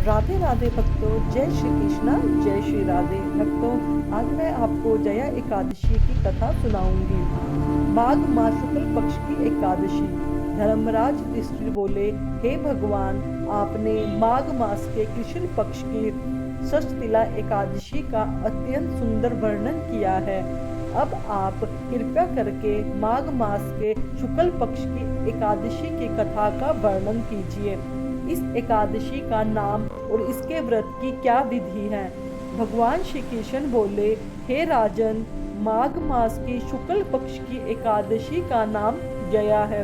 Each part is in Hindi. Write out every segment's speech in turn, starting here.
राधे राधे भक्तों, जय श्री कृष्णा, जय श्री राधे भक्तों। आज मैं आपको जया एकादशी की कथा सुनाऊंगी। माघ मास शुक्ल पक्ष की एकादशी। धर्मराज युधिष्ठिर बोले, हे भगवान, आपने माघ मास के कृष्ण पक्ष की षष्ठतिला एकादशी का अत्यंत सुंदर वर्णन किया है। अब आप कृपया करके माघ मास के शुक्ल पक्ष की एकादशी की कथा का वर्णन कीजिए। इस एकादशी का नाम और इसके व्रत की क्या विधि है। भगवान श्री कृष्ण बोले, हे राजन, माघ मास की शुक्ल पक्ष की एकादशी का नाम जया है।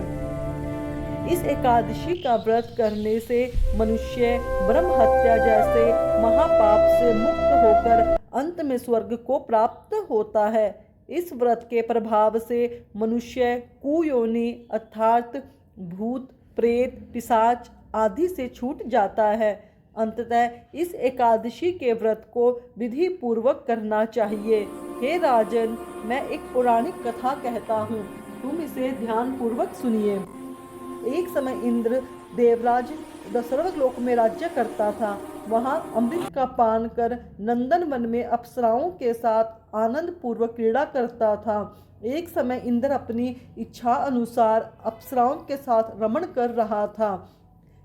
इस एकादशी का व्रत करने से मनुष्य ब्रह्म हत्या जैसे महापाप से मुक्त होकर अंत में स्वर्ग को प्राप्त होता है। इस व्रत के प्रभाव से मनुष्य कुयोनि अर्थात भूत, प्रेत, पिशाच आदि से छूट जाता है। अंततः इस एकादशी के व्रत को विधि पूर्वक करना चाहिए। हे राजन, मैं एक पौराणिक कथा कहता हूँ, तुम इसे ध्यान पूर्वक सुनिए। एक समय इंद्र देवराज सर्वलोक में राज्य करता था। वहां अमृत का पान कर नंदन वन में अप्सराओं के साथ आनंद पूर्वक क्रीड़ा करता था। एक समय इंद्र अपनी इच्छा अनुसार अप्सराओं के साथ रमण कर रहा था।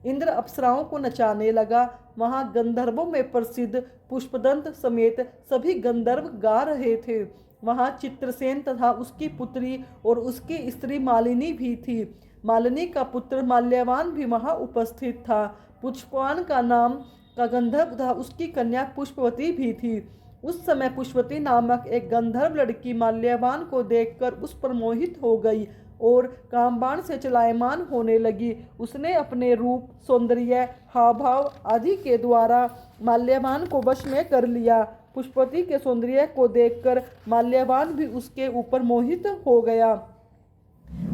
इंद्र अप्सराओं को नचाने लगा। वहां गंधर्वों में प्रसिद्ध पुष्पदंत समेत सभी गंधर्व गा रहे थे। वहां चित्रसेन तथा उसकी पुत्री और उसकी स्त्री मालिनी भी थी। मालिनी का पुत्र माल्यवान भी वहां उपस्थित था। पुष्पवान का नाम का गंधर्व तथा उसकी कन्या पुष्पवती भी थी। उस समय पुष्पवती नामक एक गंधर्व लड़की माल्यवान को देखकर उस पर मोहित हो गई और कामबाण से चलायमान होने लगी। उसने अपने रूप, सौंदर्य, हाव भाव आदि के द्वारा माल्यवान को वश में कर लिया। पुष्पवती के सौंदर्य को देखकर माल्यवान भी उसके ऊपर मोहित हो गया।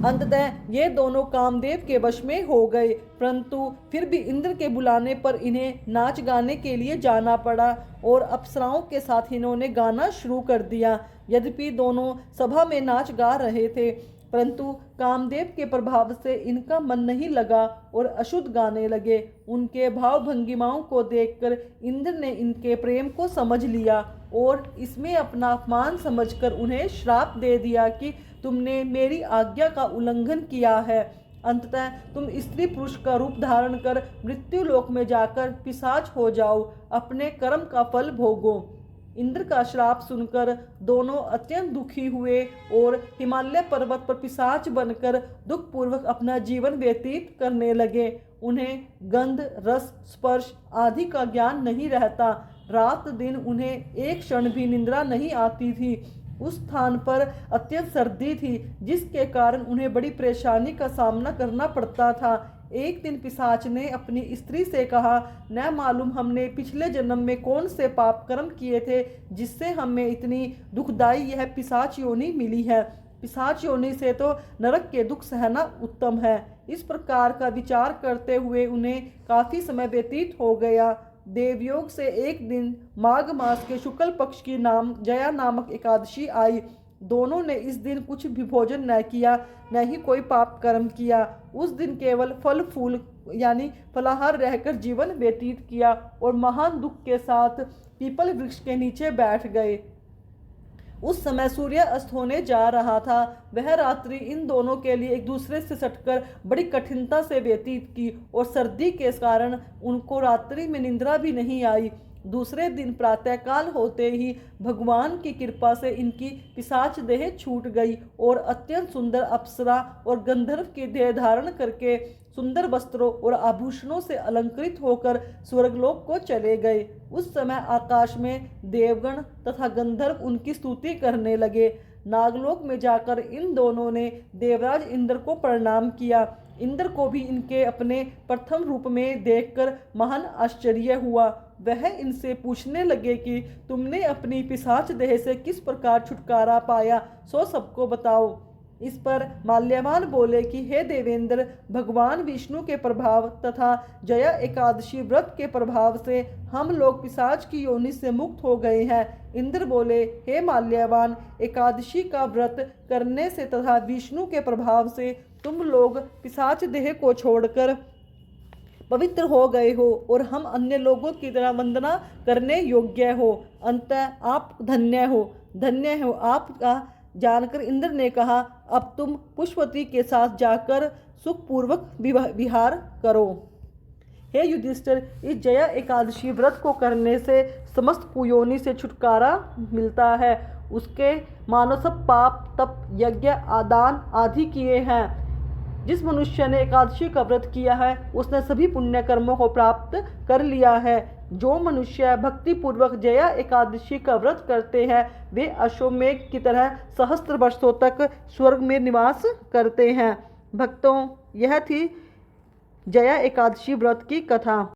अंततः ये दोनों कामदेव के वश में हो गए, परंतु फिर भी इंद्र के बुलाने पर इन्हें नाच गाने के लिए जाना पड़ा और अप्सराओं के साथ इन्होंने गाना शुरू कर दिया। यद्यपि दोनों सभा में नाच गा रहे थे, परंतु कामदेव के प्रभाव से इनका मन नहीं लगा और अशुद्ध गाने लगे। उनके भाव भंगिमाओं को देखकर इंद्र ने इनके प्रेम को समझ लिया और इसमें अपना अपमान समझकर उन्हें श्राप दे दिया कि तुमने मेरी आज्ञा का उल्लंघन किया है। अंततः तुम स्त्री पुरुष का रूप धारण कर मृत्यु लोक में जाकर पिशाच हो जाओ, अपने कर्म का फल भोगो। इंद्र का श्राप सुनकर दोनों अत्यंत दुखी हुए और हिमालय पर्वत पर पिशाच बनकर दुखपूर्वक अपना जीवन व्यतीत करने लगे। उन्हें गंध, रस, स्पर्श आदि का ज्ञान नहीं रहता। रात दिन उन्हें एक क्षण भी निद्रा नहीं आती थी। उस स्थान पर अत्यंत सर्दी थी, जिसके कारण उन्हें बड़ी परेशानी का सामना करना पड़ता था। एक दिन पिशाच ने अपनी स्त्री से कहा, न मालूम हमने पिछले जन्म में कौन से पाप कर्म किए थे जिससे हमें इतनी दुखदायी यह पिशाच योनि मिली है। पिशाच योनि से तो नरक के दुख सहना उत्तम है। इस प्रकार का विचार करते हुए उन्हें काफी समय व्यतीत हो गया। देवयोग से एक दिन माघ मास के शुक्ल पक्ष की जया नामक एकादशी आई। दोनों ने इस दिन कुछ भी भोजन न किया, न ही कोई पाप कर्म किया। उस दिन केवल फल फूल यानी फलाहार रहकर जीवन व्यतीत किया और महान दुख के साथ पीपल वृक्ष के नीचे बैठ गए। उस समय सूर्य अस्त होने जा रहा था। वह रात्रि इन दोनों के लिए एक दूसरे से सटकर बड़ी कठिनता से व्यतीत की और सर्दी के कारण उनको रात्रि में निंद्रा भी नहीं आई। दूसरे दिन प्रातःकाल होते ही भगवान की कृपा से इनकी पिशाच देह छूट गई और अत्यंत सुंदर अप्सरा और गंधर्व की देह धारण करके सुंदर वस्त्रों और आभूषणों से अलंकृत होकर स्वर्गलोक को चले गए। उस समय आकाश में देवगण तथा गंधर्व उनकी स्तुति करने लगे। नागलोक में जाकर इन दोनों ने देवराज इंद्र को प्रणाम किया। इंद्र को भी इनके अपने प्रथम रूप में देखकर महान आश्चर्य हुआ। वह इनसे पूछने लगे कि तुमने अपनी पिशाच देह से किस प्रकार छुटकारा पाया, सो सबको बताओ। इस पर माल्यवान बोले कि हे देवेंद्र, भगवान विष्णु के प्रभाव तथा जया एकादशी व्रत के प्रभाव से हम लोग पिशाच की योनि से मुक्त हो गए हैं। इंद्र बोले, हे माल्यवान, एकादशी का व्रत करने से तथा विष्णु के प्रभाव से तुम लोग पिशाच देह को छोड़कर पवित्र हो गए हो और हम अन्य लोगों की तरह वंदना करने योग्य हो। अंततः आप धन्य हो आपका जानकर इंद्र ने कहा, अब तुम पुष्पवती के साथ जाकर सुखपूर्वक विहार करो। हे युधिष्ठिर, इस जया एकादशी व्रत को करने से समस्त कुयोनि से छुटकारा मिलता है। उसके मानव सब पाप तप यज्ञ आदान आदि किए हैं। जिस मनुष्य ने एकादशी का व्रत किया है उसने सभी पुण्य कर्मों को प्राप्त कर लिया है। जो मनुष्य भक्ति पूर्वक जया एकादशी का व्रत करते हैं वे अश्वमेघ की तरह सहस्त्र वर्षों तक स्वर्ग में निवास करते हैं। भक्तों, यह थी जया एकादशी व्रत की कथा।